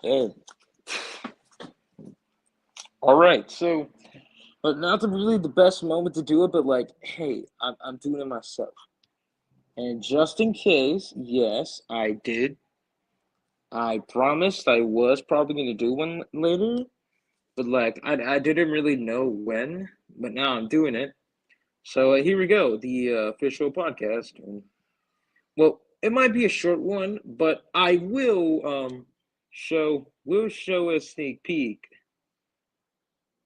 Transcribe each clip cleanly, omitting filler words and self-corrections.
Hey, all right. So, but not the really the best moment to do it, but like, hey, I'm doing it myself. And just in case, yes, I did. I promised I was probably gonna do one later, but like, I didn't really know when, but now I'm doing it. So here we go, the official podcast. And, well, it might be a short one, but I will show a sneak peek.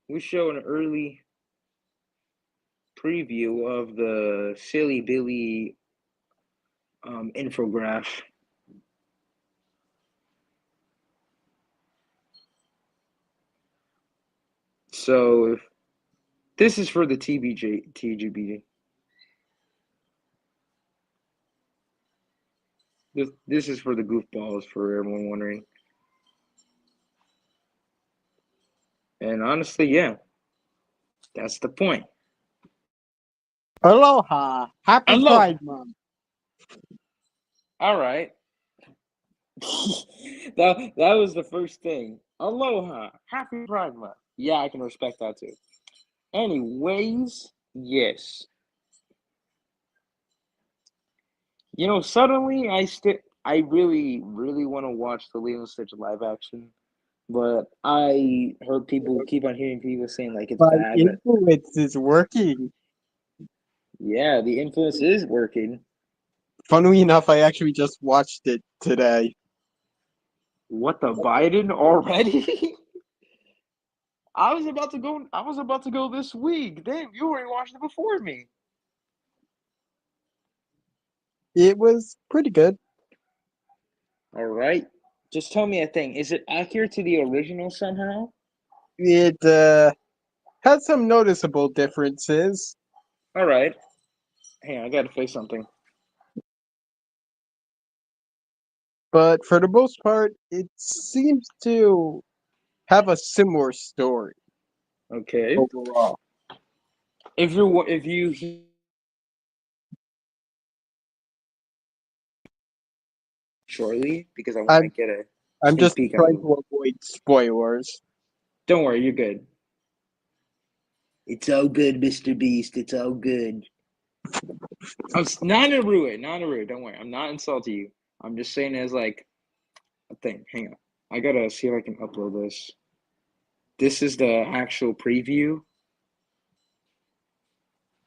We'll show an early preview of the Silly Billy infograph. So this is for the TGB. This is for the goofballs, for everyone wondering. And honestly, yeah, that's the point. Aloha! Happy Aloha. Pride Month! All right. That was the first thing. Aloha. Happy Pride Month. Yeah, I can respect that too. Anyways, yes. Suddenly I really, really want to watch the Lilo and Stitch live action, but I heard people keep on hearing people saying like it's My bad, but influence is working. yeah, the influence is working. Funnily enough, I actually just watched it today. What the Biden already? I was about to go this week. Damn, you already watched it before me. It was pretty good. All right. Just tell me a thing. Is it accurate to the original somehow? It had some noticeable differences, All right. Hang on, I gotta say something. but for the most part, it seems to have a similar story Okay. overall. If you shortly, because I want to I'm get a I'm sneak just peek trying of. to avoid spoilers. Don't worry, you're good. It's all good, Mr. Beast. It's all good. I'm not in a rude, not in a rude. Don't worry, I'm not insulting you. I'm just saying as like a thing. Hang on, I gotta see if I can upload this. This is the actual preview.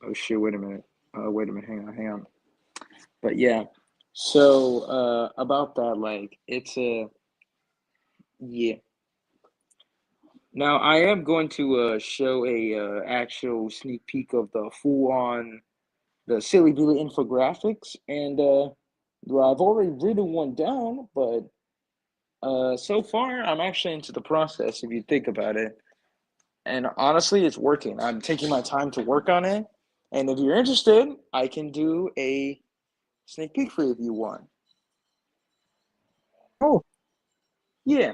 Oh shit! Wait a minute. Wait a minute. Hang on. But yeah. So about that, like it's a yeah. Now I am going to show a actual sneak peek of the full on the Silly Billy infographics, and well, I've already written one down, but so far I'm actually into the process. If you think about it, and honestly, it's working. I'm taking my time to work on it, and if you're interested, I can do a sneak peek for you if you want. Oh, Yeah,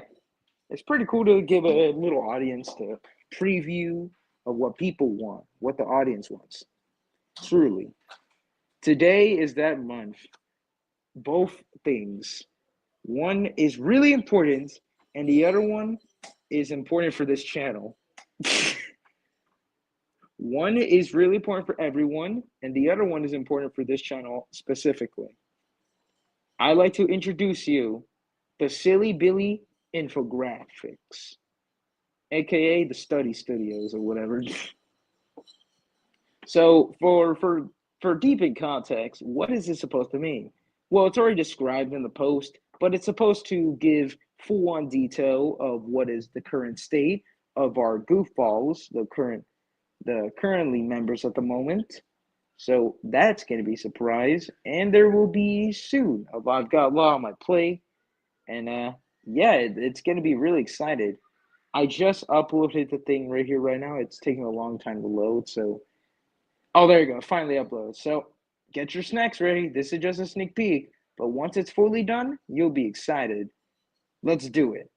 it's pretty cool to give a little audience to preview of what people want, what the audience wants. Truly, today is that month. Both things. One is really important, and the other one is important for this channel. One is really important for everyone, and the other one is important for this channel specifically. I'd like to introduce you the Silly Billy Infographics, aka the Study Studios or whatever. So for deep in context, what is this supposed to mean? Well, it's already described in the post, but it's supposed to give full on detail of what is the current state of our goofballs, the currently members at the moment. So that's gonna be a surprise, and there will be soon. I've got a lot on my plate, and yeah, it's gonna be really excited. I just uploaded the thing right here, right now. It's taking a long time to load, so oh, there you go. Finally uploaded. So get your snacks ready. This is just a sneak peek. But once it's fully done, you'll be excited. Let's do it.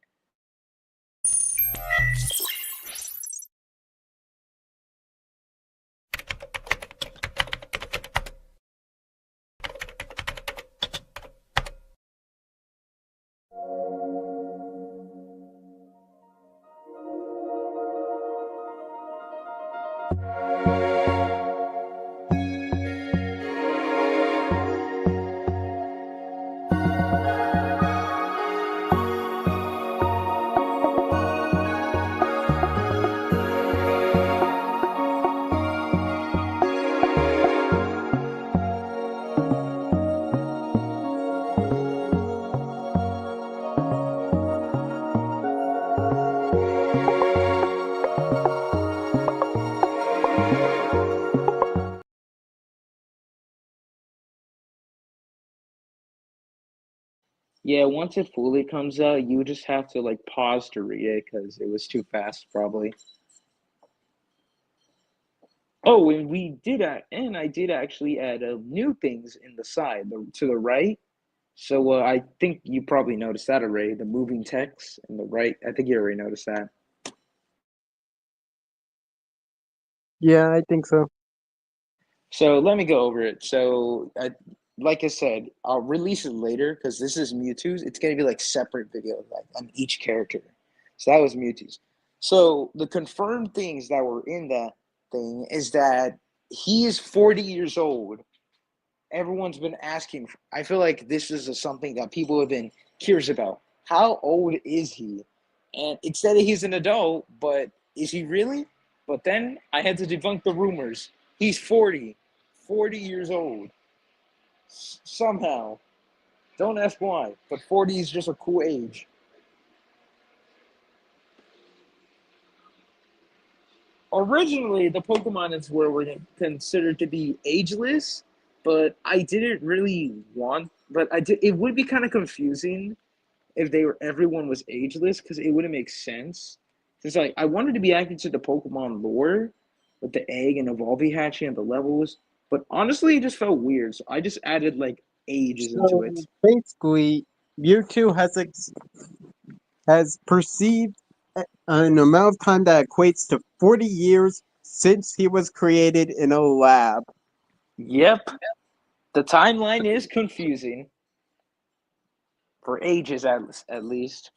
Yeah, once it fully comes out, you just have to like pause to read it because it was too fast, probably. Oh, and I did actually add new things in the side, to the right. So I think you probably noticed that already. The moving text in the right. I think you already noticed that. Yeah, I think so. So let me go over it. Like I said, I'll release it later because this is Mewtwo's. It's gonna be like separate videos, like on each character. So that was Mewtwo's. So the confirmed things that were in that thing is that he is 40 years old. Everyone's been asking. I feel like this is something that people have been curious about. How old is he? And it said that he's an adult, but is he really? But then I had to debunk the rumors. He's 40, 40 years old. Somehow. Don't ask why, but 40 is just a cool age. Originally, the Pokemon were considered to be ageless, but I didn't really want. But I did. It would be kind of confusing if they were everyone was ageless because it wouldn't make sense. It's like I wanted to be accurate to the Pokemon lore with the egg and Evolvihatching and the levels, but honestly, it just felt weird. So I just added like ages into So it. basically, Mewtwo has perceived an amount of time that equates to 40 years since he was created in a lab. Yep, the timeline is confusing for ages at least.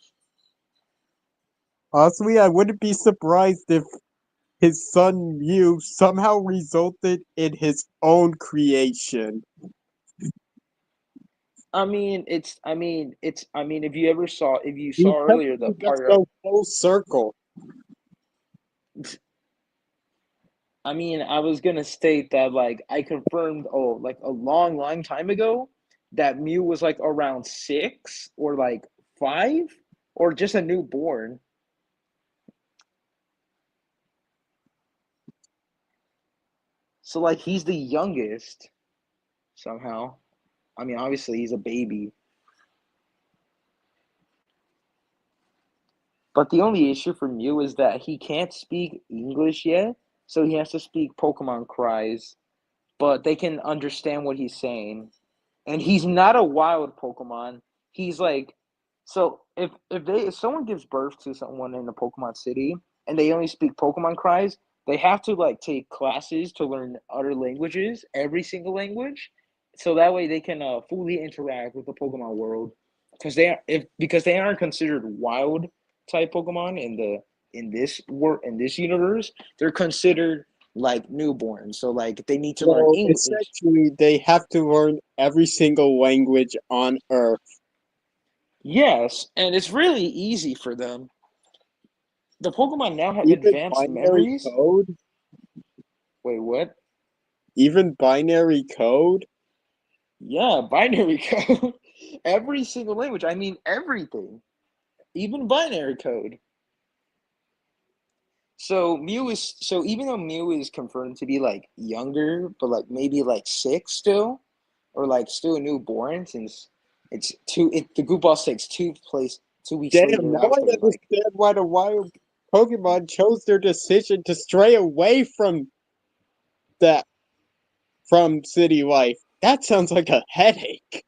Honestly, I wouldn't be surprised if his son Mew somehow resulted in his own creation. If you ever saw, if you saw Because earlier the we just part, go full circle. I was gonna state that like I confirmed, oh, like a long, long time ago, that Mew was like around 6 or like 5 or just a newborn. So like he's the youngest somehow. Obviously he's a baby, but the only issue for Mew is that he can't speak English yet, so he has to speak Pokemon cries, but they can understand what he's saying. And he's not a wild Pokemon. He's like, so if someone gives birth to someone in the Pokemon City and they only speak Pokemon cries, they have to like take classes to learn other languages, every single language, so that way they can fully interact with the Pokemon world. Because they aren't considered wild type Pokemon in this universe, they're considered like newborns. So like they need to learn So English. essentially, they have to learn every single language on Earth. Yes, and it's really easy for them. The Pokemon now have Even advanced binary memories. code? Wait, what? Even binary code? Yeah, binary code. Every single language. Everything. Even binary code. So even though Mew is confirmed to be like younger, but like maybe like 6 still, or like still a newborn since the group ball takes 2 weeks Damn, later now I after like. understand why the wild Pokemon chose their decision to stray away that from city life. That sounds like a headache.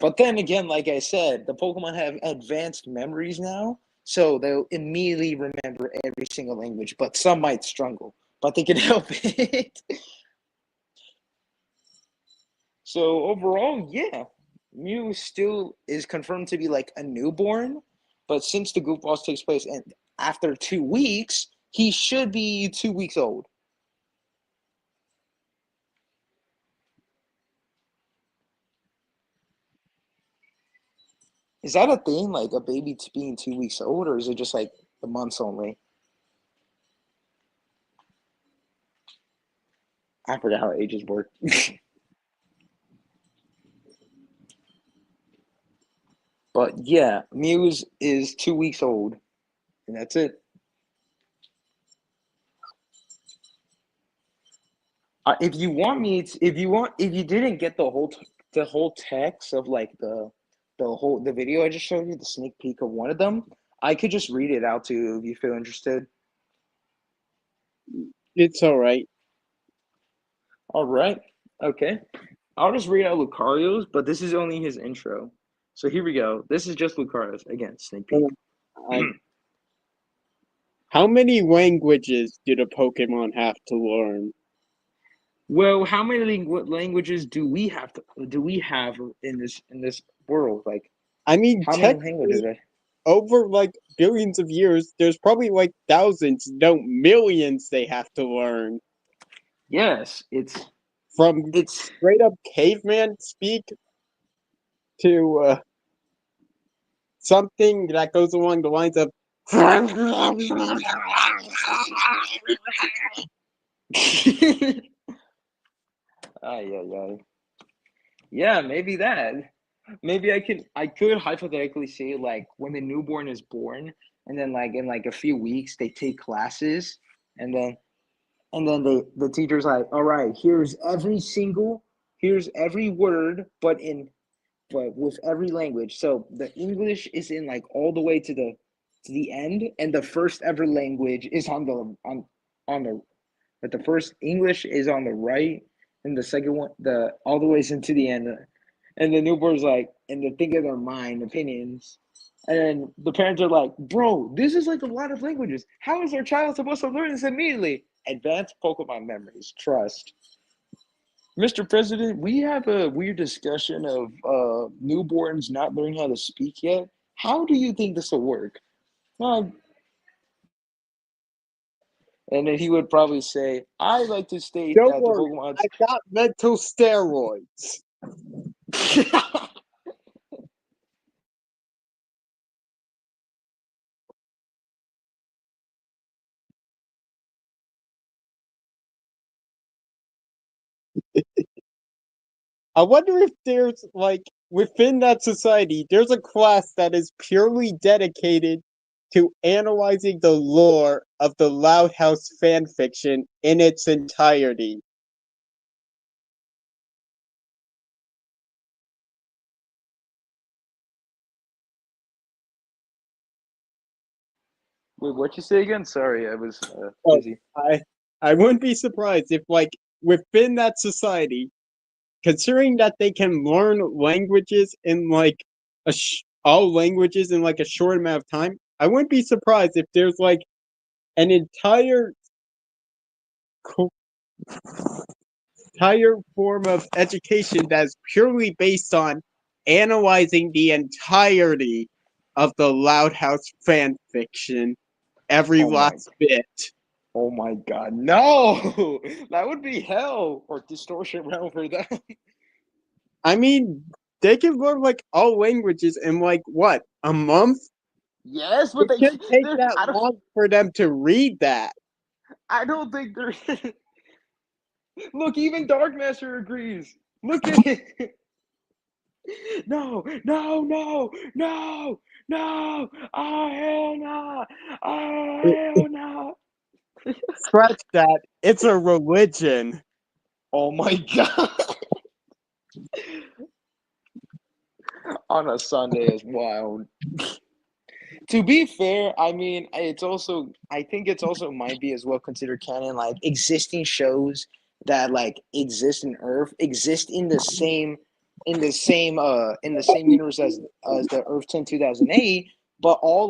But then again, like I said, the Pokemon have advanced memories now, so they'll immediately remember every single language. But some might struggle, but they can help it. So overall, yeah, Mew still is confirmed to be like a newborn, but since the Group Loss takes place and after 2 weeks, he should be 2 weeks old. Is that a thing, like a baby being 2 weeks old, or is it just like the months only? I forgot how ages work. But yeah, Muse is 2 weeks old, and that's it. If you want, if you didn't get the whole the whole text of like the video I just showed you, the sneak peek of one of them, I could just read it out to you if you feel interested. It's all right. All right. Okay. I'll just read out Lucario's, but this is only his intro. So here we go. This is just Lucario's. Again, sneak peek. I, how many languages did a Pokemon have to learn? Well, how many languages do we have in this world? Like, I mean, how many languages? technically, over like billions of years, there's probably like thousands, no millions they have to learn. Yes, From it's straight up caveman speak to something that goes along the lines of ay, ay, ay. Yeah, maybe that. Maybe I could hypothetically say like when the newborn is born and then like in like a few weeks they take classes and then the teacher's like, all right, here's every word but with every language. So the English is in like all the way to the end, and the first ever language is on the but the first English is on the right, and the second one the all the ways into the end. And the newborn's like, and they think of their mind opinions. And then the parents are like, bro, this is like a lot of languages. How is our child supposed to learn this immediately? Advanced Pokemon memories, trust. Mr. President, we have a weird discussion of newborns not learning how to speak yet. How do you think this will work? Well, and then he would probably say, I like to state don't that the worry, Pokemon's. I got mental steroids. I wonder if there's like within that society, there's a class that is purely dedicated to analyzing the lore of the Loud House fan fiction in its entirety. Wait, what you say again? Sorry, I was Oh, busy. I I wouldn't be surprised if like within that society, considering that they can learn languages in like all languages in like a short amount of time, I wouldn't be surprised if there's like an co- entire form of education that's purely based on analyzing the entirety of the Loud House fan fiction, every Oh my last bit. Oh my God, no! That would be hell or distortion realm for them. I mean, they can learn like all languages in like what, a month? Yes, but It they shouldn't take they're that long for them to read that. I don't think they're look, even Darkmaster agrees. Look at it. No, no, no, no, no. Oh hell no. Oh hell no. Scratch that. It's a religion. Oh my God. On a Sunday is wild. To be fair, I mean, I think it's also might be as well considered canon. Like existing shows that like exist in Earth exist in the same universe as the Earth 10 2008, but all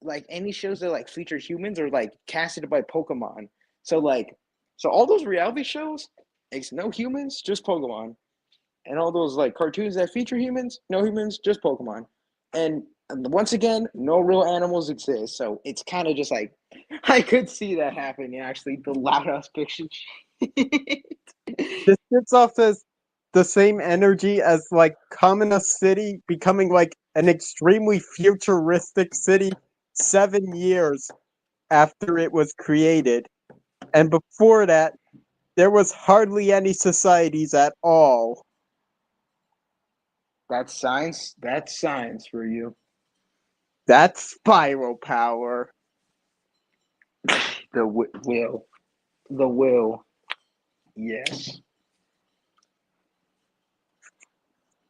like any shows that like feature humans are like casted by Pokemon. So like so all those reality shows, it's no humans, just Pokemon, and all those like cartoons that feature humans, no humans, just Pokemon. And once again, no real animals exist, so it's kind of just like I could see that happening. Actually, the Loud House fiction. This gets off as the same energy as like Kamina City becoming like an extremely futuristic city 7 years after it was created. And before that, there was hardly any societies at all. That's science. That's science for you. That's spiral power. The will. The will. Yes.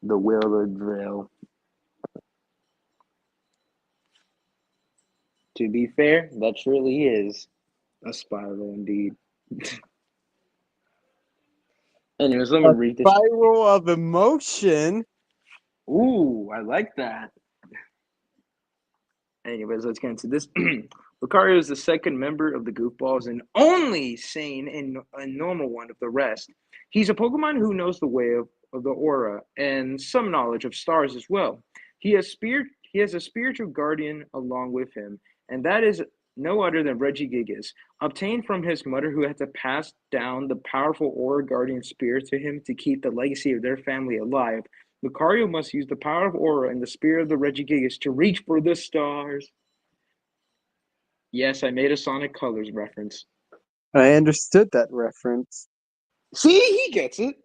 The Willard drill. To be fair, that truly is a spiral indeed. Anyways, let me A read this. spiral of emotion. Ooh, I like that. Anyways, let's get into this. Lucario is the second member of the Goofballs and only sane and normal one of the rest. He's a Pokemon who knows the way of the aura and some knowledge of stars as well. He has a spiritual guardian along with him, and that is no other than Regigigas, obtained from his mother who had to pass down the powerful aura guardian spirit to him to keep the legacy of their family alive. Lucario must use the power of aura and the spirit of the Regigigas to reach for the stars. Yes, I made a Sonic Colors reference. I understood that reference. See, he gets it.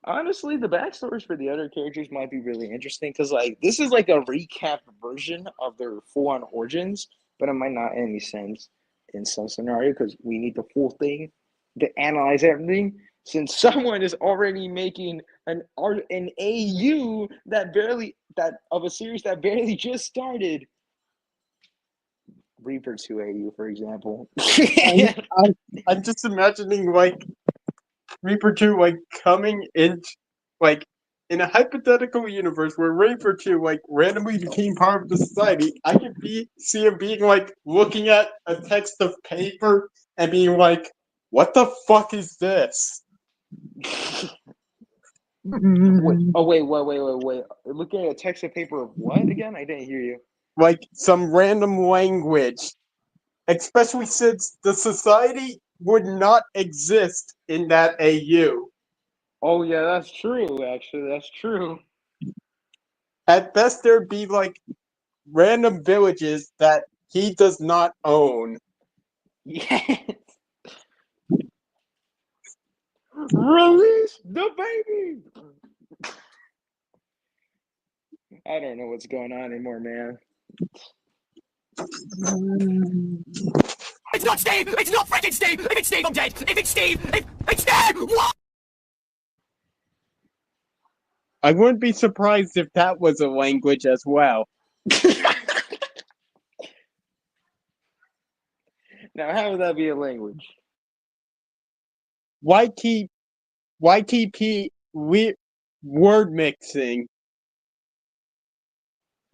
Honestly, the backstories for the other characters might be really interesting because, like, this is like a recap version of their full-on origins, but it might not make any sense in some scenario because we need the full thing to analyze everything. Since someone is already making an AU that of a series that barely just started. Reaper 2 AU, for example. I'm just imagining like Reaper 2 like coming in like in a hypothetical universe where Reaper 2 like randomly became part of the society. I could see him being like looking at a text of paper and being like, "What the fuck is this?" Wait. Looking at a text of paper of what again? I didn't hear you. Like some random language, especially since the society would not exist in that AU. Oh yeah, that's true. Actually, that's true. At best, there'd be like random villages that he does not own. Yes. Release the baby. I don't know what's going on anymore, man. It's not Steve! It's not freaking Steve! If it's Steve, I'm dead! If it's Steve, it's Steve! What? I wouldn't be surprised if that was a language as well. Now, how would that be a language? YTP word mixing.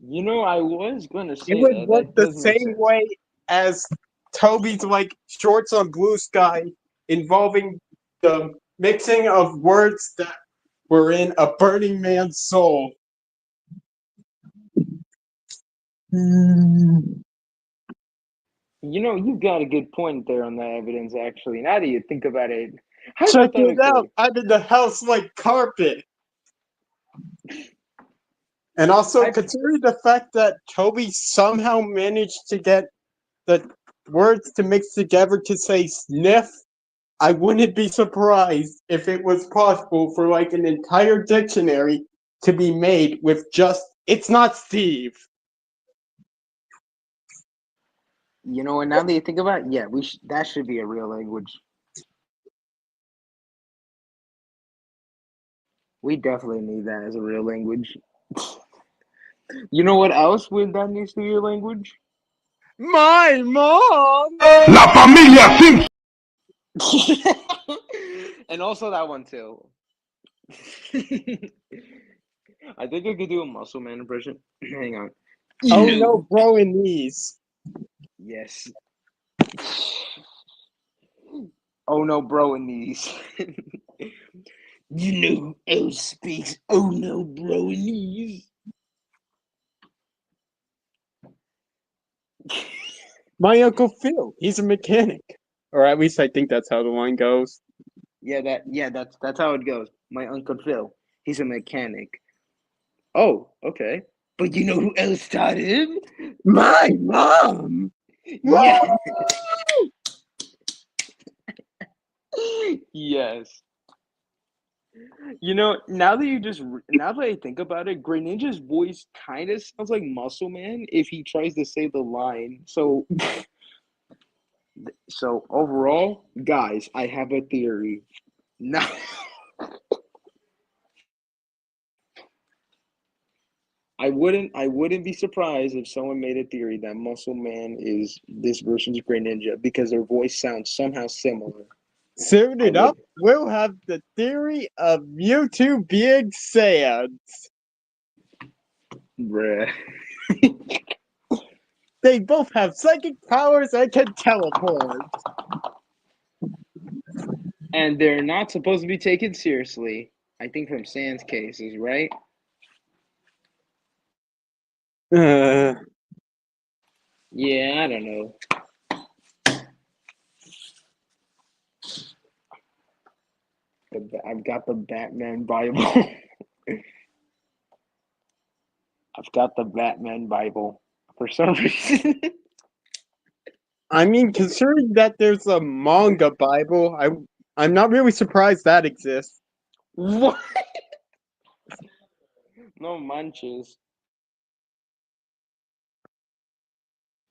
You know, I was going to say It would that. work That the does make same sense. way as Toby's like shorts on Blue Sky, involving the mixing of words that were in a Burning Man's soul. You know, you've got a good point there on that evidence, actually. Now that you think about it, Check it out. hypothetically. I'm in the house like carpet. And also, considering the fact that Toby somehow managed to get the words to mix together to say sniff, I wouldn't be surprised if it was possible for like an entire dictionary to be made with just, it's not Steve. You know, and now that you think about it, yeah, that should be a real language. We definitely need that as a real language. You know what else would that needs to be a language? My mom! La familia Simpson! And also that one too. I think I could do a muscle man impression. Hang on. Oh no, bro, in these. Yes. Oh no, bro, in these. You know who else speaks? Oh no, bro, in these. My Uncle Phil, he's a mechanic. Or at least I think that's how the line goes. That's how it goes. My Uncle Phil, he's a mechanic. Oh, okay. But you know who else taught him? My mom! Yeah. Yes. You know, now that I think about it, Greninja's voice kind of sounds like Muscle Man if he tries to say the line. So So overall, guys, I have a theory. Now, I wouldn't be surprised if someone made a theory that Muscle Man is this version's Greninja because their voice sounds somehow similar. Soon I enough, would, we'll have the theory of Mewtwo being Saiyans. bruh. They both have psychic powers and can teleport. And they're not supposed to be taken seriously. I think from Sans cases, right? Uh, Yeah, I don't know. I've got the Batman Bible. I've got the Batman Bible for some reason. I mean, considering that there's a manga Bible, I'm not really surprised that exists. What? No manches.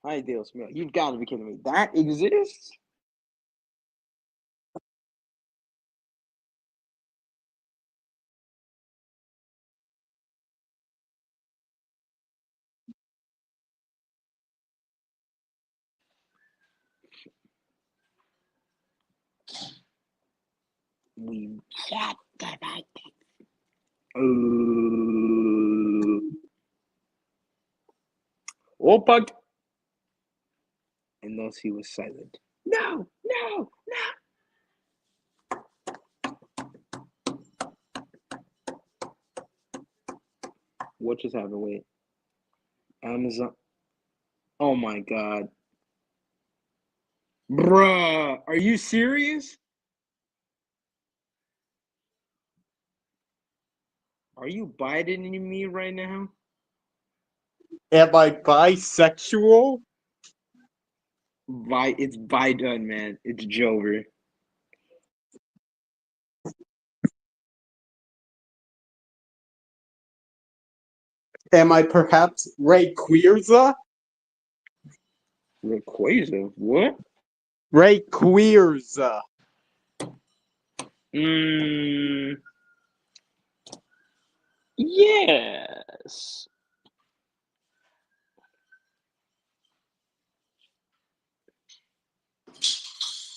Ay, Dios mío. You've got to be kidding me. That exists? We shot the right. Opa. And thus he was silent. No, no, what just happened? Wait. Amazon. Oh my god. Bruh. Are you serious? Are you biting me right now? Am I bisexual? It's Biden, man. It's Jover. Am I perhaps Rayquaza? Rayquaza? What? Rayquaza. Mmm. Yes.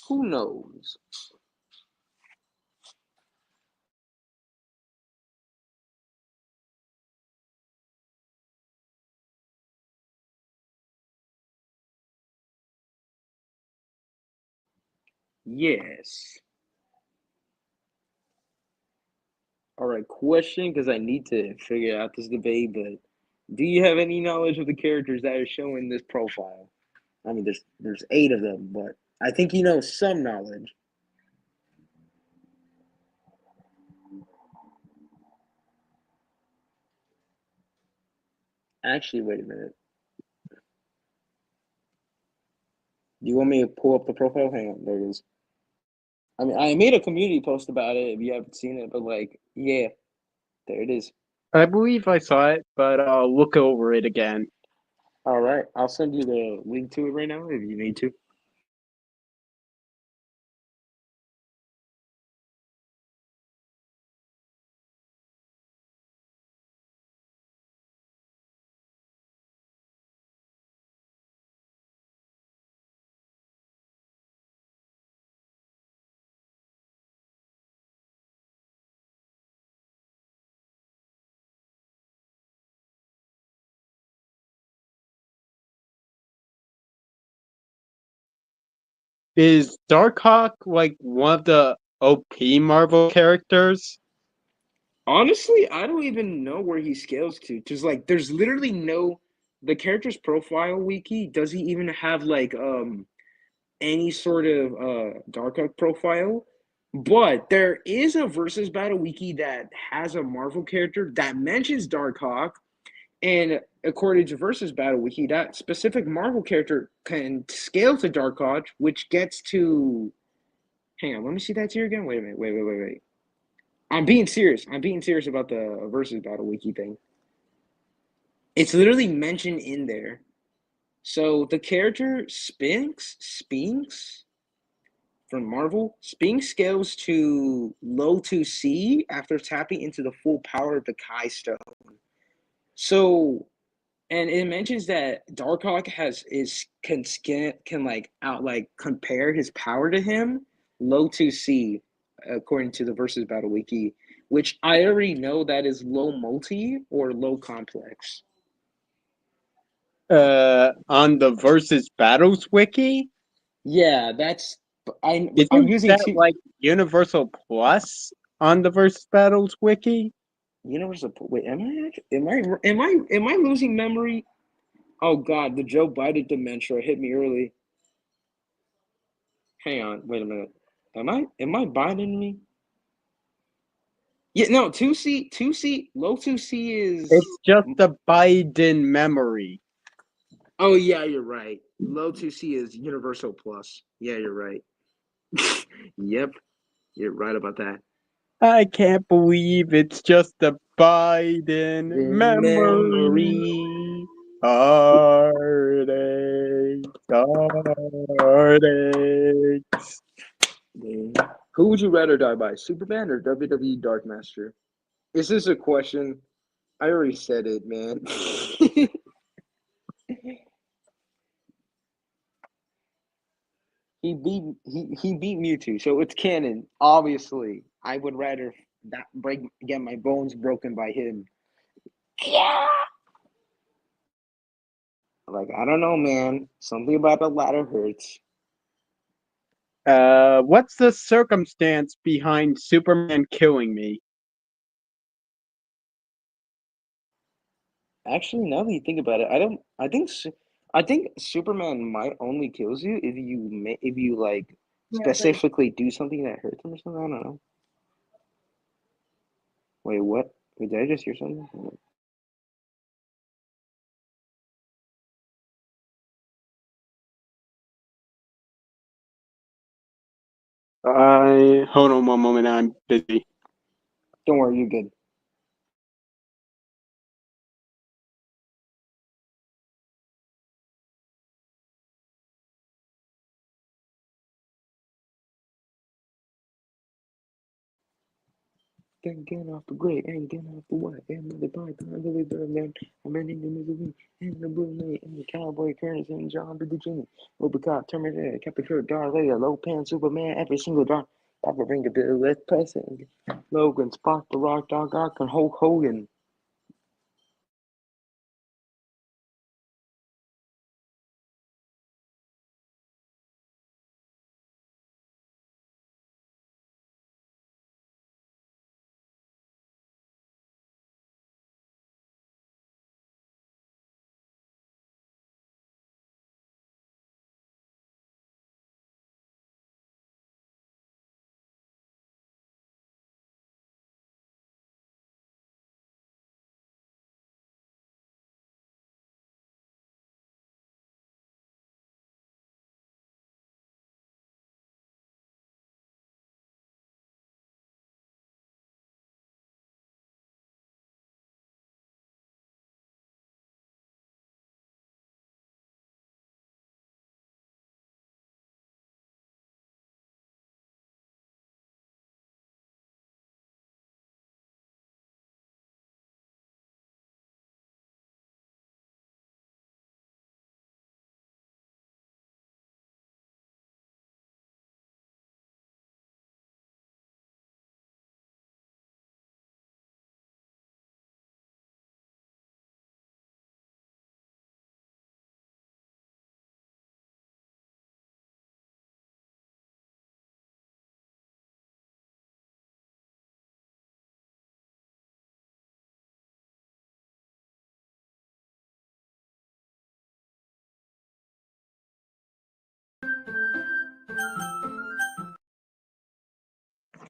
Who knows? Yes. All right, question because I need to figure out this debate, but do you have any knowledge of the characters that are showing this profile? I mean, there's 8 of them, but I think you know some knowledge. Actually, wait a minute. Do you want me to pull up the profile? Hang on, there it is. I mean, I made a community post about it if you haven't seen it, but like, yeah, there it is. I believe I saw it, but I'll look over it again. All right, I'll send you the link to it right now if you need to. Is Darkhawk like one of the OP Marvel characters? Honestly, I don't even know where he scales to. Cause like, there's literally no the character's profile wiki. Does he even have like any sort of Dark Oak profile? But there is a versus battle wiki that has a Marvel character that mentions Darkhawk, and according to versus battle wiki, that specific Marvel character can scale to Darkhawk, which gets to. Hang on, let me see that tier again. Wait a minute. Wait. I'm being serious. I'm being serious about the versus battle wiki thing. It's literally mentioned in there. So the character Spinks from Marvel, Spinks scales to low to C after tapping into the full power of the Kai Stone. So, and it mentions that Darkhawk can like out like compare his power to him, low to C, according to the Versus Battle Wiki, which I already know that is low multi or low complex. On the Versus Battles wiki, Yeah, that's I'm isn't using that two like Universal Plus on the Versus Battles wiki? Universal. Wait, am I losing memory? Oh God, the Joe Biden dementia hit me early. Hang on, wait a minute. Am I Biden me? Yeah, no, two C, low two C is. It's just the Biden memory. Oh yeah, you're right. Low two C is Universal Plus. Yeah, you're right. Yep, you're right about that. I can't believe it's just the Biden The memory. memory. Heartache, heartache. Who would you rather die by, Superman or WWE Darkmaster? Is this a question? I already said it, man. he beat Mewtwo, so it's canon. Obviously, I would rather that get my bones broken by him. Yeah. Like I don't know, man. Something about the ladder hurts. What's the circumstance behind Superman killing me? Actually, now that you think about it, I don't. I think Superman might only kills you if you like specifically do something that hurts him or something. I don't know. Wait, what? Wait, did I just hear something? I hold on one moment. I'm busy. Don't worry, you're good. Getting off the grid and getting off the what? And the python, the leader of them, I'm in the misery, and the blue mate, and the cowboy currents, and John the Genie, Robocop, Terminator, Captain Kirk, Darth Vader, Low Pan, Superman, every single dark. Papa ring the bill, let's press it. Logan, Spock, The Rock, Doc Ock, and Hulk Hogan.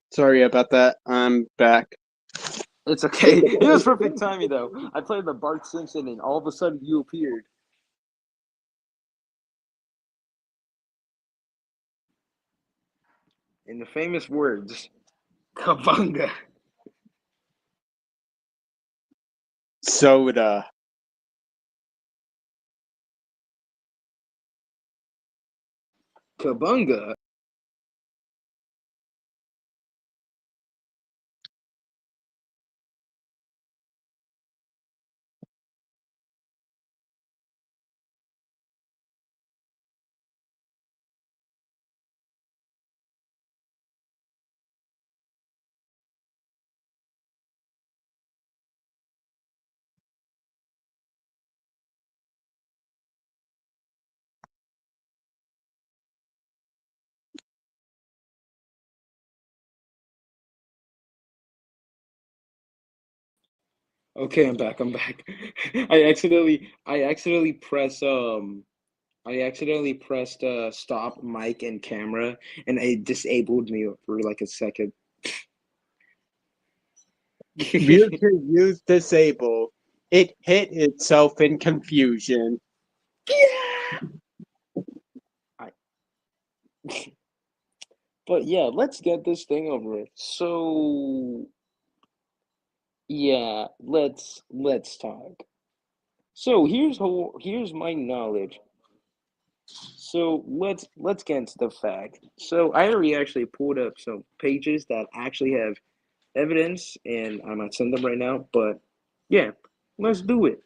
Sorry about that. I'm back. It's okay. It was perfect timing, though. I played the Bart Simpson, and all of a sudden you appeared. In the famous words, Kabunga. Soda. Kabunga. Okay, I'm back. I'm back. I accidentally pressed stop mic and camera, and it disabled me for like a second. Realtor use disable. It hit itself in confusion. Yeah. I, but yeah, let's get this thing over with. So yeah, let's talk. So here's my knowledge. So let's get into the fact. So I already actually pulled up some pages that actually have evidence, and I might send them right now. But yeah, let's do it.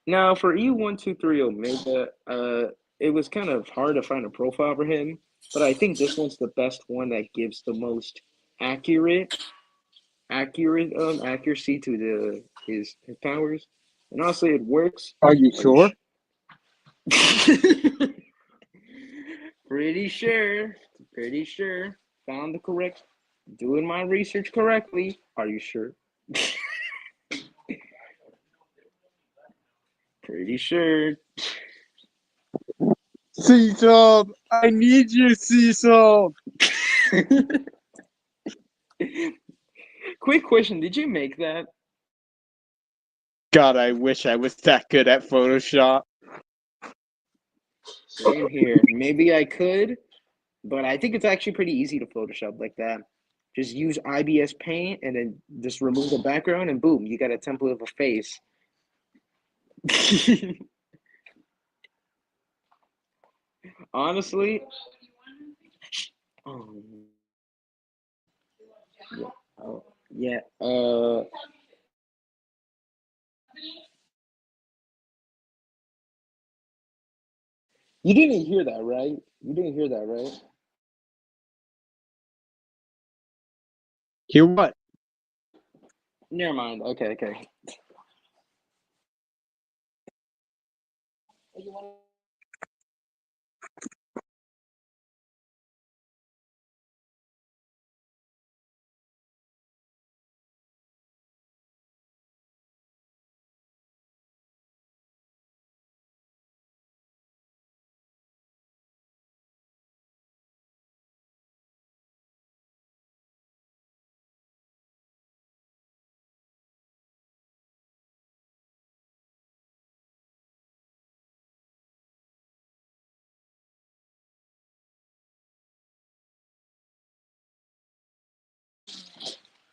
Now for E123 Omega, it was kind of hard to find a profile for him, but I think this one's the best one that gives the most accurate accuracy to the his powers. And honestly, it works. Are you Are you sure? Pretty sure. Pretty sure. Found the correct. Doing my research correctly. Are you sure? Pretty sure. Cecil, I need you, Cecil. Quick question: did you make that? God, I wish I was that good at Photoshop. Same here. Maybe I could, but I think it's actually pretty easy to Photoshop like that. Just use IBS Paint and then just remove the background, and boom, you got a template of a face. Honestly, um, yeah, oh, yeah. You didn't hear that, right? You didn't hear that, right? Hear what? Never mind. Okay, okay.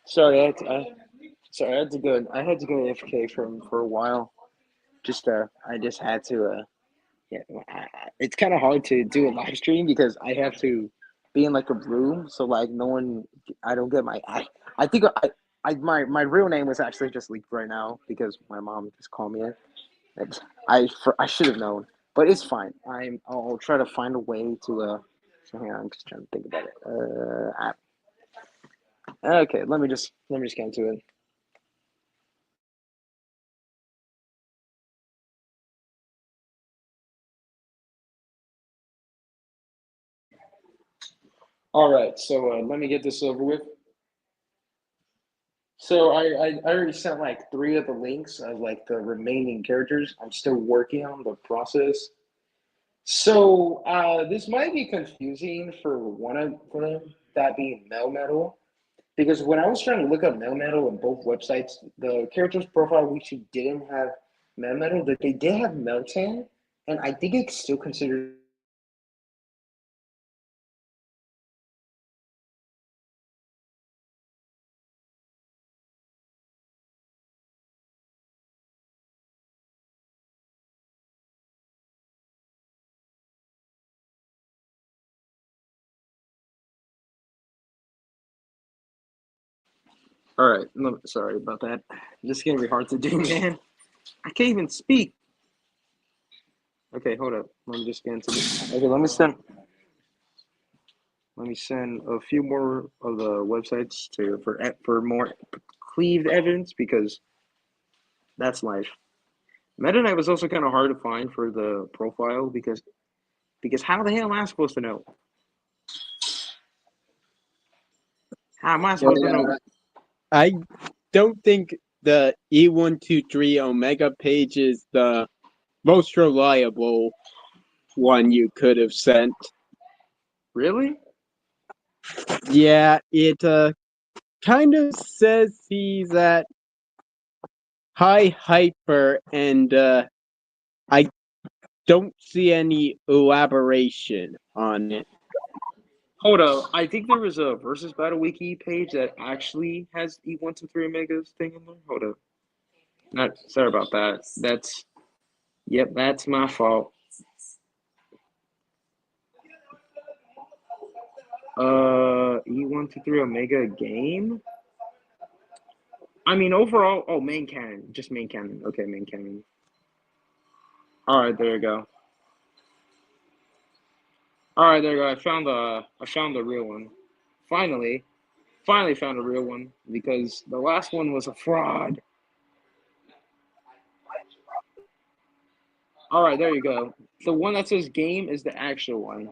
Sorry, sorry, I had to go. I had to go AFK for a while. Just I just had to yeah. It's kind of hard to do a live stream because I have to be in like a room, so like no one. I don't get my. I think my real name was actually just leaked right now because my mom just called me it. I should have known, but it's fine. I'll try to find a way to So hang on, I'm just trying to think about it. Okay, let me just get into it. All right, so let me get this over with. So I already sent like three of the links of like the remaining characters. I'm still working on the process. So this might be confusing for one of them, that being Melmetal, because when I was trying to look up Melmetal in both websites, the character's profile we didn't have Melmetal, but they did have Meltan, and I think it's still considered All right, no, sorry about that. This is gonna be hard to do, man. I can't even speak. Okay, hold up. Let me just get into this. Okay, let me send a few more of the websites to for more cleaved evidence because that's life. Meta Knight was also kind of hard to find for the profile because how the hell am I supposed to know? How am I Yeah, supposed to know? I don't think the E123 Omega page is the most reliable one you could have sent. Really? Yeah, it kind of says he's at high hyper, and I don't see any elaboration on it. Hold up. I think there was a versus battle wiki page that actually has E123 Omega's thing in there. Hold up. Not sorry about that. That's my fault. E123 Omega game. I mean overall. Oh, main canon, just main canon. Okay, main canon. All right, there you go. All right, there you go. I found the real one. Finally, finally found a real one because the last one was a fraud. All right, there you go. The one that says game is the actual one.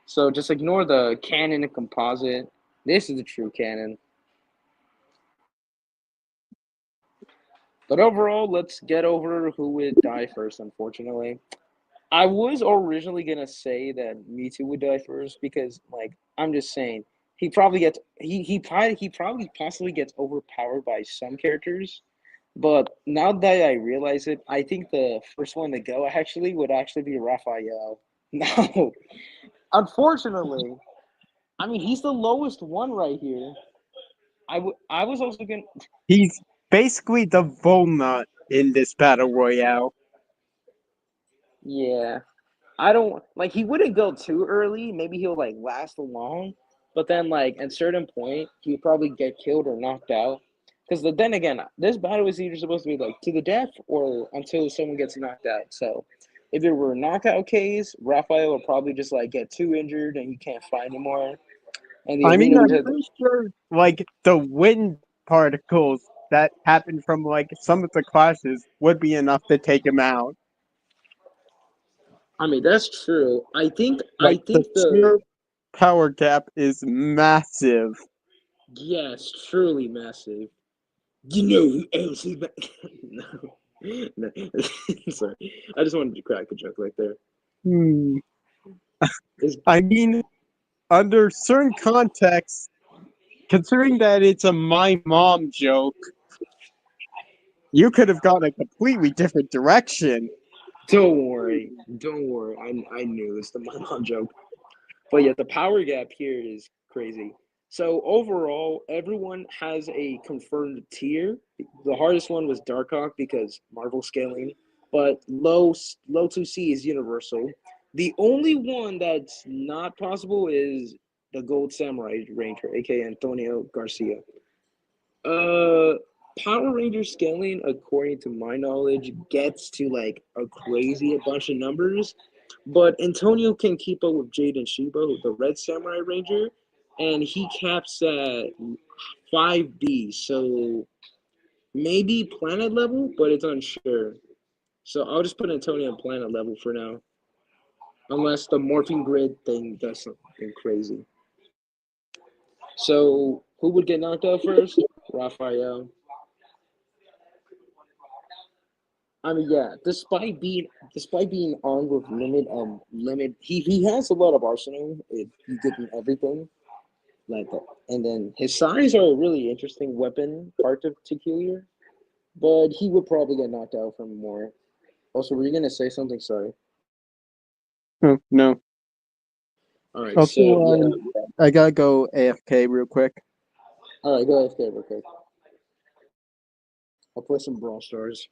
So just ignore the canon and composite. This is the true canon. But overall, let's get over who would die first, unfortunately. I was originally gonna say that Mewtwo would die first because, like, I'm just saying he probably possibly gets overpowered by some characters. But now that I realize it, I think the first one to go actually would actually be Raphael. No, unfortunately, I mean he's the lowest one right here. I was also gonna He's basically the Volnut in this battle royale. yeah. I don't like he wouldn't go too early. Maybe he'll like last long, but then like at a certain point he'll probably get killed or knocked out. Because then again, this battle is either supposed to be like to the death or until someone gets knocked out. So if it were a knockout case, Raphael would probably just like get too injured and he can't fight anymore. And the I mean, Alita would I'm hit. pretty sure, like, the wind particles that happen from, like, some of the clashes would be enough to take him out. I mean that's true. I Like, the think the sheer power gap is massive. yes, truly massive. You know who else is back? No. No. Sorry. I just wanted to crack a joke right there. Hmm. Is I mean, under certain contexts, considering that it's a my mom joke, you could have gone a completely different direction. don't worry. Don't worry. I knew it's the my mom joke. But yeah, the power gap here is crazy. So overall, everyone has a confirmed tier. The hardest one was Darkhawk because Marvel scaling, but low 2C is universal. The only one that's not possible is the Gold Samurai Ranger, aka Antonio Garcia. Uh, Power Ranger scaling, according to my knowledge, gets to like a crazy a bunch of numbers, but Antonio can keep up with Jade and Shiba, the Red Samurai Ranger, and he caps at 5B. So maybe planet level, but it's unsure. So I'll just put Antonio on planet level for now, unless the morphing grid thing does something crazy. So who would get knocked out first? Raphael. I mean, yeah. Despite being armed with he has a lot of arsenal. If you give him everything like that, and then his size are a really interesting weapon particular, but he would probably get knocked out from more. Also, were you gonna say something? Sorry. Oh, no. All right. Also, So yeah. I gotta go AFK real quick. All right. Go ahead, real quick. I'll play some Brawl Stars.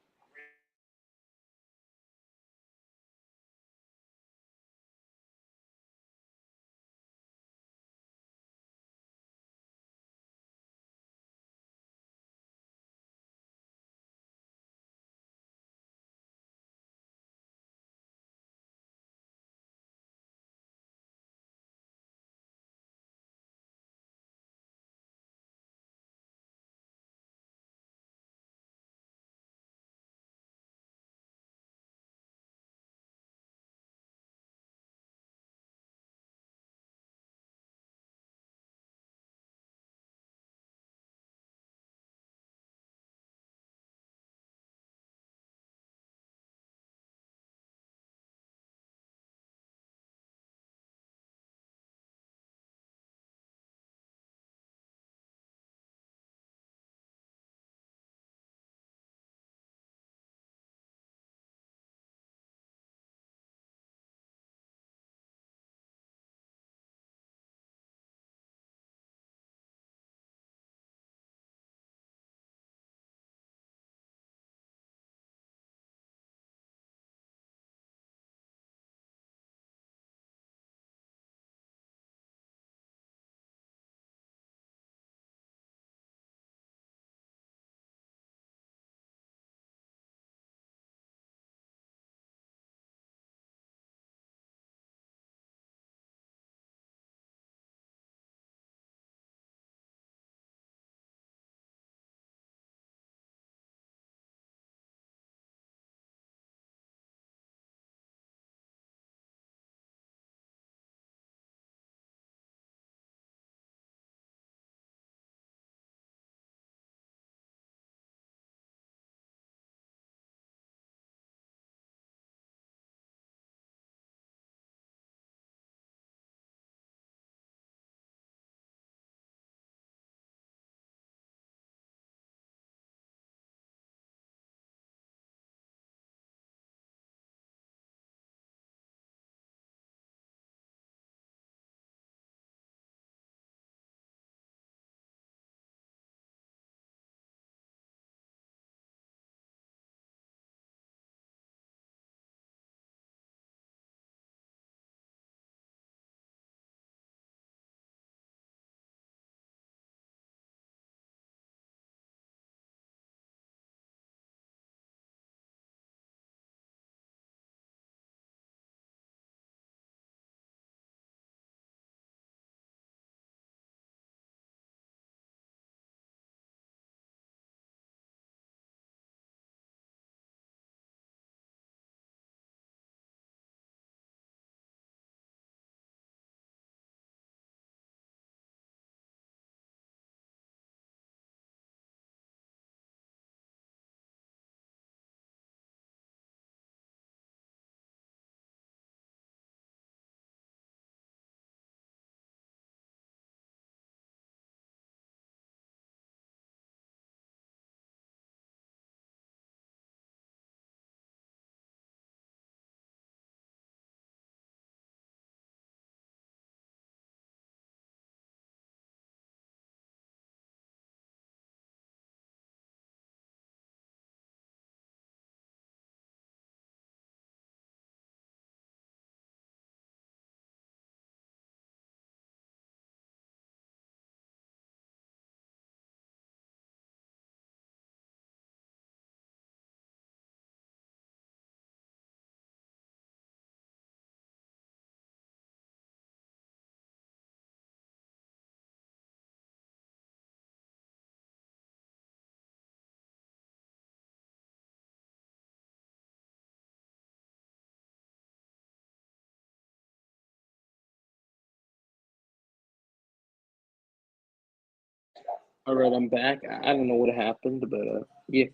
All right, I'm back. I don't know what happened, but yeah.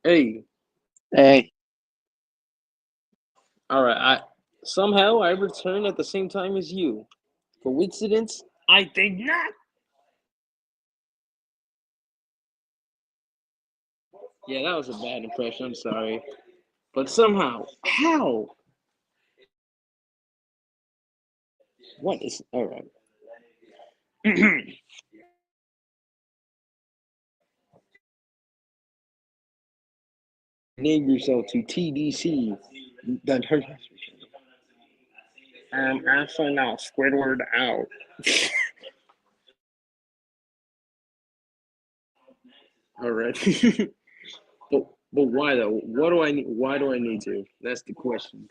Hey, Hey, all right. I somehow I returned at the same time as you. Coincidence? I think not. Yeah, that was a bad impression. I'm sorry, but somehow, how? What is all right? Name yourself to TDC. That hurt. Actually now Squidward out. All right. But why though? What do I need? Why do I need to? That's the question.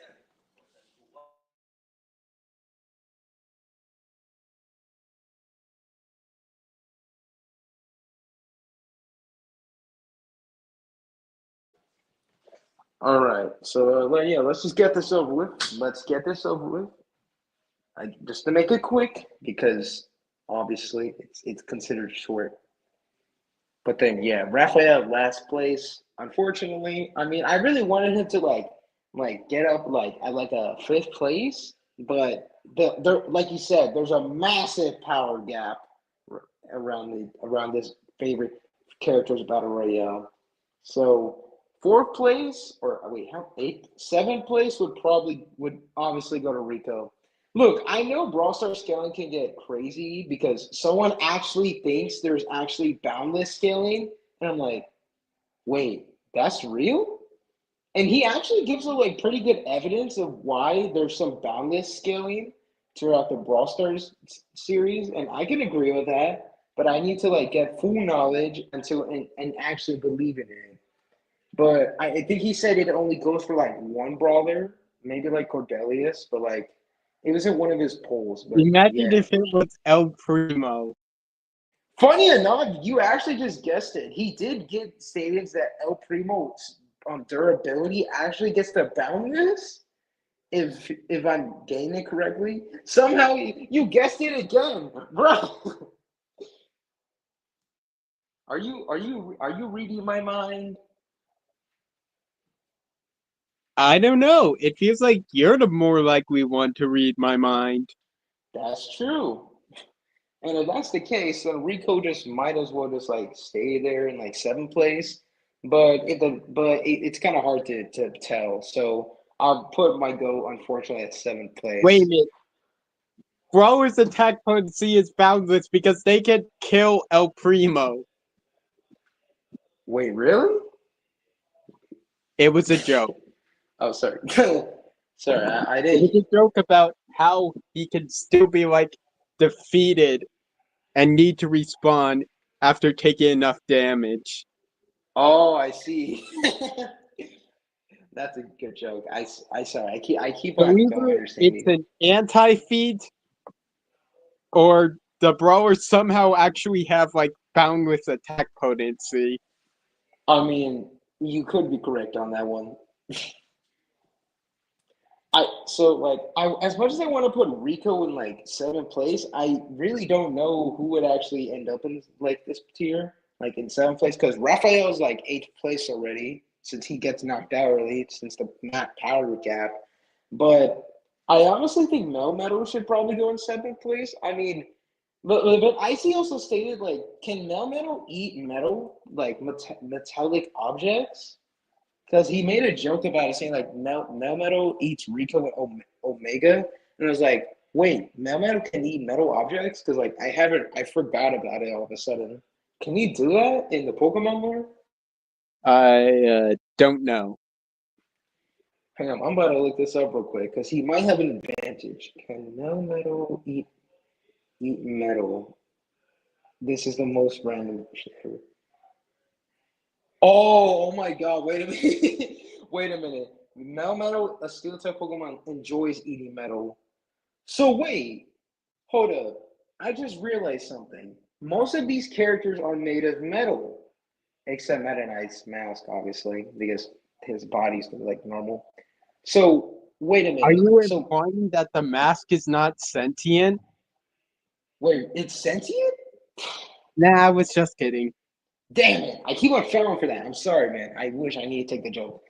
All right. So yeah, let's just get this over with. Let's get this over with. Just to make it quick, because obviously it's considered short. But then yeah, Raphael last place. Unfortunately, I mean, I really wanted him to like get up like at like a fifth place, but there like you said, there's a massive power gap around this favorite characters battle royale. So fourth place or wait, how eighth, seventh place would obviously go to Rico. Look, I know Brawl Stars scaling can get crazy because someone actually thinks there's actually boundless scaling, and I'm like, wait, that's real? And he actually gives a like pretty good evidence of why there's some boundless scaling throughout the Brawl Stars series, and I can agree with that. But I need to like get full knowledge and actually believe in it. But I think he said it only goes for like one brawler, maybe like Cordelius, but like it was in one of his polls. But imagine yeah, if it was El Primo. funny enough, you actually just guessed it. He did get statements that El Primo's durability actually gets the boundless. If I'm getting it correctly, somehow you guessed it again, bro. Are you reading my mind? I don't know. It feels like you're the more likely one to read my mind. That's true. And if that's the case, then Rico just might as well just like stay there in like seventh place. It's kind of hard to tell. So I'll put my go unfortunately at seventh Wait a place. minute. Brawler's attack potency is boundless because they can kill El Primo. Wait, really? It was a joke. Oh, sorry. Sorry, I It was didn't. a joke about how he can still be like defeated and need to respawn after taking enough damage. Oh, I see. That's a good joke. I sorry. I keep So on don't either it's understanding. an anti-feat or the brawlers somehow actually have like boundless attack potency. I mean, you could be correct on that one. I as much as I want to put Rico in like seventh place, I really don't know who would actually end up in like this tier, like in seventh place, because Raphael is like eighth place already since he gets knocked out early since the map power gap. But I honestly think Melmetal should probably go in seventh place. I mean, but Icy also stated like, can Melmetal eat metal like metallic objects? Because he made a joke about it, saying like Melmetal eats Rico and Omega, and I was like, wait, Melmetal can eat metal objects? Because like I forgot about it all of a sudden. Can he do that in the Pokemon lore? I don't know. Hang on, I'm about to look this up real quick because he might have an advantage. Can Melmetal eat metal? This is the most random shit ever. Oh my God! Wait a minute. Wait a minute. Melmetal, a steel type Pokemon, enjoys eating metal. So wait, hold up. I just realized something. Most of these characters are made of metal, except Meta Knight's mask, obviously, because his body's like normal. So wait a Are minute. you So implying that the mask is not sentient? wait, it's sentient? Nah, I was just kidding. Damn it! I keep on falling for that. I'm sorry, man. I wish I need to take the joke.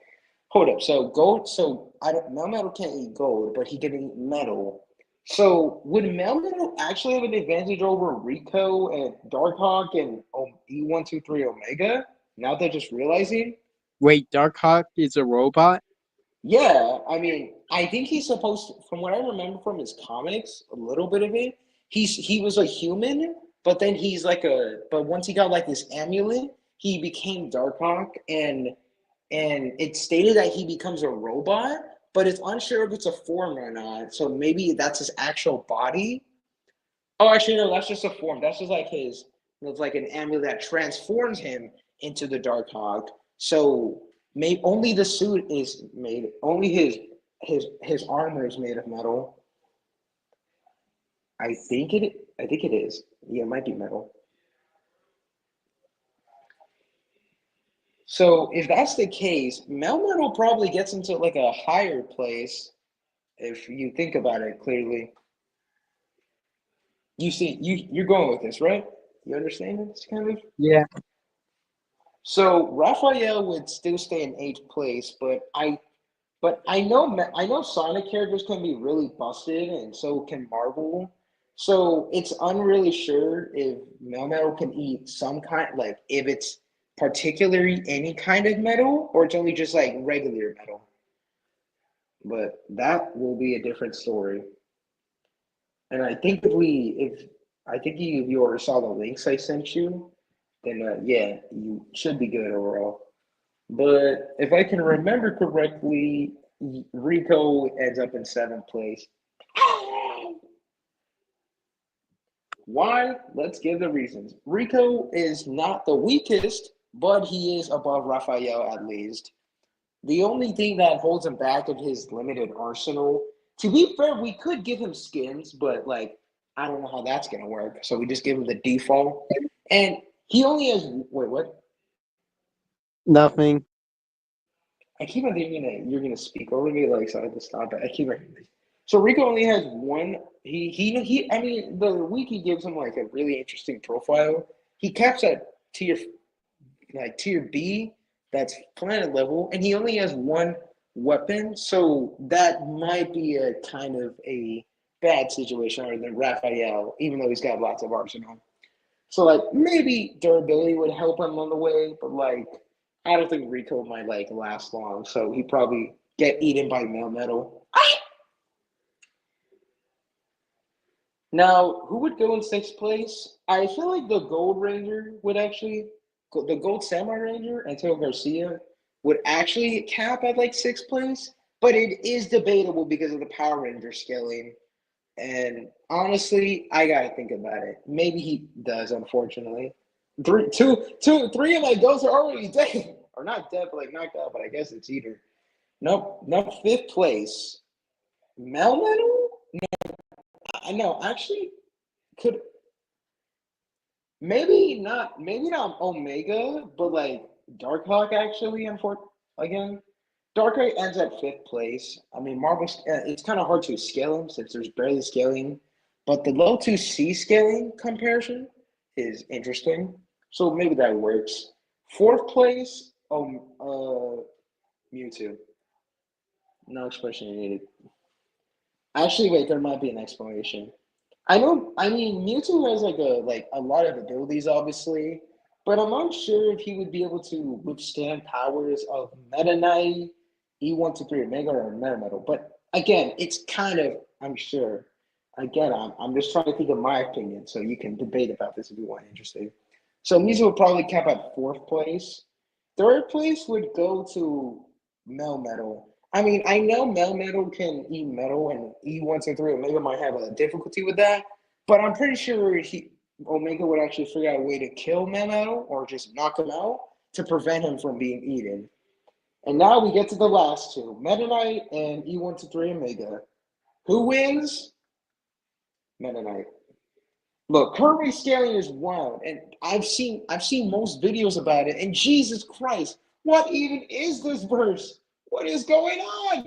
Hold up. So gold. So I don't. Melmetal can't eat gold, but he can eat metal. So would Melmetal actually have an advantage over Rico and Darkhawk and E123 Omega? Now they're just realizing. Wait, Darkhawk is a robot? Yeah, I mean, I think he's supposed to, from what I remember from his comics, a little bit of it, he was a human, but then he's like but once he got like this amulet, he became Darkhawk and it stated that he becomes a robot, but it's unsure if it's a form or not. So maybe that's his actual body. Oh, actually, no, that's just a form. That's just like it's like an amulet that transforms him into the Darkhawk. So maybe only the suit is made, only his armor is made of metal. I think it is. Yeah, it might be metal. So if that's the case, Melmetal probably gets into like a higher place if you think about it clearly. You're going with this, right? You understand this kind of? Yeah. So Raphael would still stay in eighth place, but I know Sonic characters can be really busted, and so can Marvel. So it's unreally sure if Melmetal can eat some kind, like if it's particularly any kind of metal, or it's only just like regular metal. But that will be a different story. And I think if I think if you already saw the links I sent you, then yeah, you should be good overall. But if I can remember correctly, Rico ends up in seventh place. Why? Let's give the reasons. Rico is not the weakest, but he is above Raphael at least. The only thing that holds him back is his limited arsenal. To be fair, we could give him skins, but like I don't know how that's gonna work. So we just give him the default. And he only has wait, what? Nothing. I keep on thinking that you're gonna speak over me, like so I have to stop it. I keep on so Rico only has one. He. I mean, the wiki gives him like a really interesting profile. He caps at tier tier B, that's planet level, and he only has one weapon. So that might be a kind of a bad situation other than Raphael, even though he's got lots of arsenal. So like maybe durability would help him on the way, but like I don't think Rico might like last long. So he probably get eaten by Melmetal. Now, who would go in sixth place? I feel like the Gold Ranger would actually, the Gold Samurai Ranger, Antonio Garcia, would actually cap at like sixth place, but it is debatable because of the Power Ranger scaling. And honestly, I gotta think about it. Maybe he does, unfortunately. Three of my goats are already dead. Or not dead, but like knocked out, but I guess it's either. Nope, nope, fifth place. Melmetal? I know, actually, could maybe not Omega, but like Darkhawk actually, again. Darkhawk ends at fifth place. I mean, it's kind of hard to scale him since there's barely scaling, but the low 2C scaling comparison is interesting. So maybe that works. Fourth place, Mewtwo. No explanation needed. Actually, wait, there might be an explanation. I know. I mean, Mewtwo has like a lot of abilities, obviously, but I'm not sure if he would be able to withstand powers of Meta Knight, E123 Omega, or Meta Metal. But again, it's kind of I'm sure. Again, I'm just trying to think of my opinion, so you can debate about this if you want interested. So Mewtwo would probably cap at fourth place. Third place would go to Melmetal. I mean, I know Melmetal can eat metal, and E123 Omega might have a difficulty with that, but I'm pretty sure Omega would actually figure out a way to kill Memo or just knock him out to prevent him from being eaten. And now we get to the last two, Meta Knight and E123 Omega. Who wins? Meta Knight. Look, Kirby scaling is wild, and I've seen most videos about it. And Jesus Christ, what even is this verse? What is going on?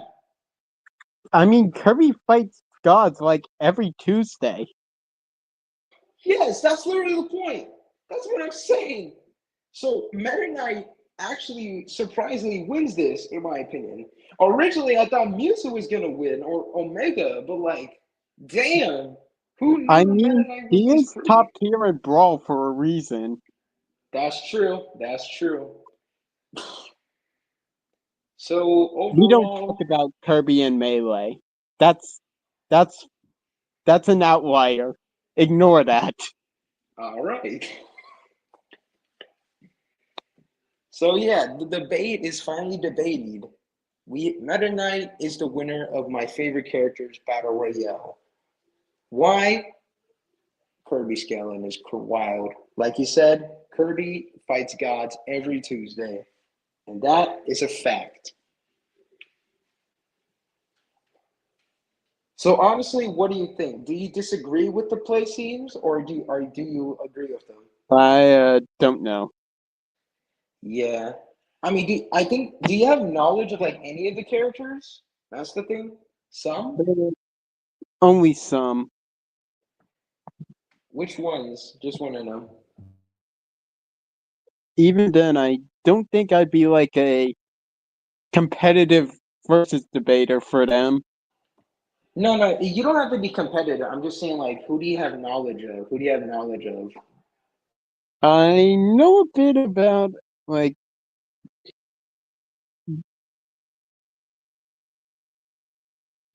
I mean, Kirby fights gods like every Tuesday. Yes, that's literally the point. That's what I'm saying. So Meta Knight actually surprisingly wins this, in my opinion. Originally, I thought Mewtwo was gonna win or Omega, but like, damn, who knew I Meta mean, Knight was he this is top great? tier in Brawl for a reason. That's true. That's true. So We don't talk overall, about Kirby and Melee. That's that's that's an outlier. Ignore that. all right. So yeah, the debate is finally debated. Meta Knight is the winner of my favorite characters battle royale. Why? Kirby scaling is wild. Like you said, Kirby fights gods every Tuesday, and that is a fact. So honestly, what do you think? Do you disagree with the play teams, or do you agree with them? I don't know. Yeah, I mean, do you have knowledge of like any of the characters? That's the thing. Some. Only some. Which ones? Just want to know. Even then, I don't think I'd be like a competitive versus debater for them. No, no, you don't have to be competitive. I'm just saying, like, who do you have knowledge of? Who do you have knowledge of? I know a bit about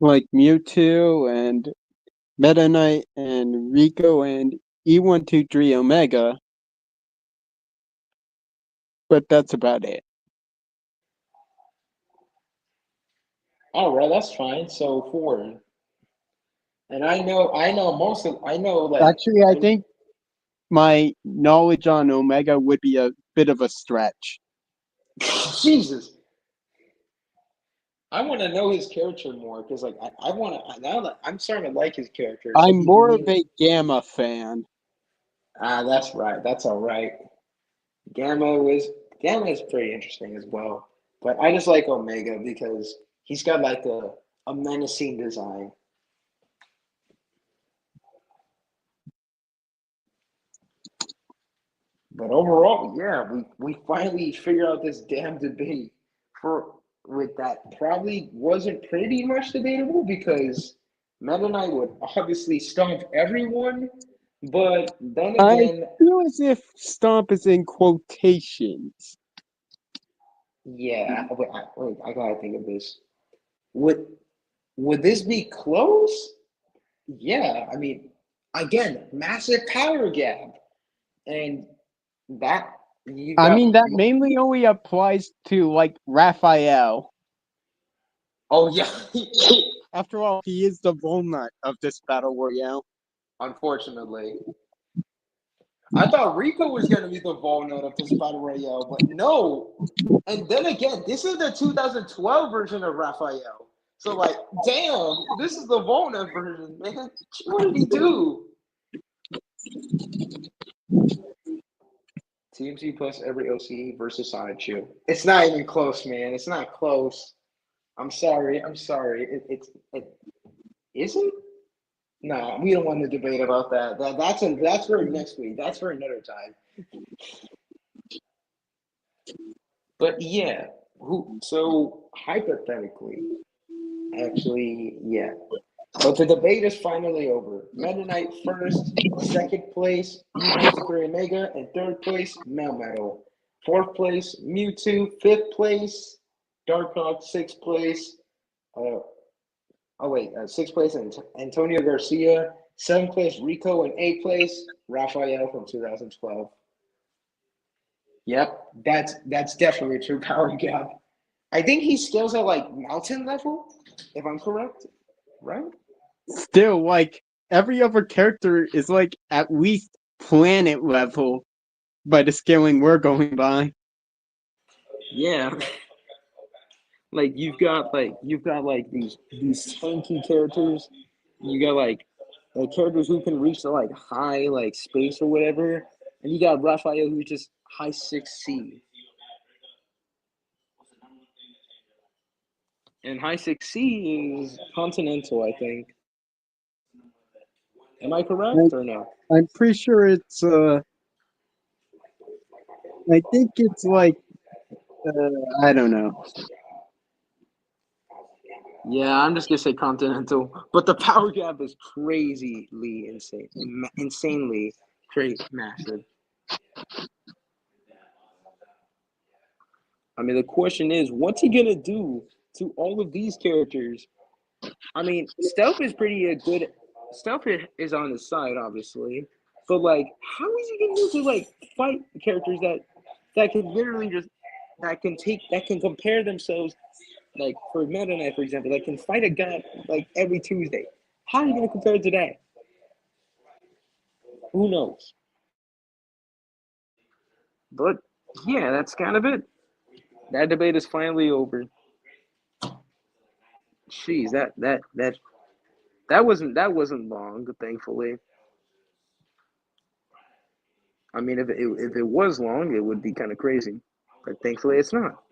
like Mewtwo and Meta Knight and Rico and E123 Omega, but that's about it. All right, that's fine. So four, and I know, like, Actually, I think my knowledge on Omega would be a bit of a stretch. Jesus, I want to know his character more because, like, I want to now that I'm starting to like his character. So I'm more of a Gamma fan. that's right. That's all right. Gamma was Gamma is pretty interesting as well, but I just like Omega because he's got like a menacing design. But overall, yeah, we finally figured out this damn debate for with that probably wasn't pretty much debatable because Meta Knight would obviously stomp everyone, but then I again, feel as if Stomp is in quotations. yeah, wait, I gotta think of this. Would would this be close? Yeah, I mean, again, massive power gap, and that you I got. mean, that mainly only applies to like Raphael. Oh yeah, After all, he is the walnut of this battle royale. unfortunately. I thought Rico was going to be the walnut of this battle royale, but no. And then again, this is the 2012 version of Raphael. So, like, damn, this is the walnut version, man. What did he do? TMC plus every OCE versus Sonic Chew. It's not even close, man. It's not close. I'm sorry. I'm sorry. It isn't. No, we don't want to debate about that. That's for next week. That's for another time. But yeah, so hypothetically, actually, yeah. But the debate is finally over. Meta Knight first, second place, E123 Omega, and third place, Melmetal. Fourth place, Mewtwo. Fifth place, Darkhawk. Sixth place, uh, sixth place, Antonio Garcia. Seventh place, Rico, and eighth place, Raphael from 2012. Yep, that's definitely a true power gap. I think he scales at like mountain level, if I'm correct, right? Still, like every other character is like at least planet level by the scaling we're going by. Yeah. Like you've got like these tanky characters. You got like characters who can reach the like high like space or whatever, and you got Raphael who's just high 6C. And high 6C is continental, I think. Am I correct or no? I'm pretty sure it's I think it's like I don't know. Yeah, I'm just gonna say continental, but the power gap is crazily insane, insanely massive. I mean, the question is, what's he gonna do to all of these characters? I mean, stealth is pretty good. Stealth is on his side, obviously, but like, how is he gonna do to like fight characters that can literally just that can compare themselves, like for Meta Knight, for example, that can fight a guy like every Tuesday. How are you gonna compare it to that? Who knows? But yeah, that's kind of it. That debate is finally over. Jeez, that wasn't long, thankfully. I mean, if it was long, it would be kind of crazy. But thankfully, it's not.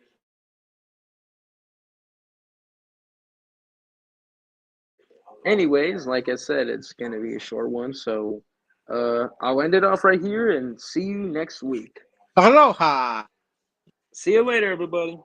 Anyways, like I said, it's gonna be a short one, so I'll end it off right here and see you next week. Aloha! See you later, everybody.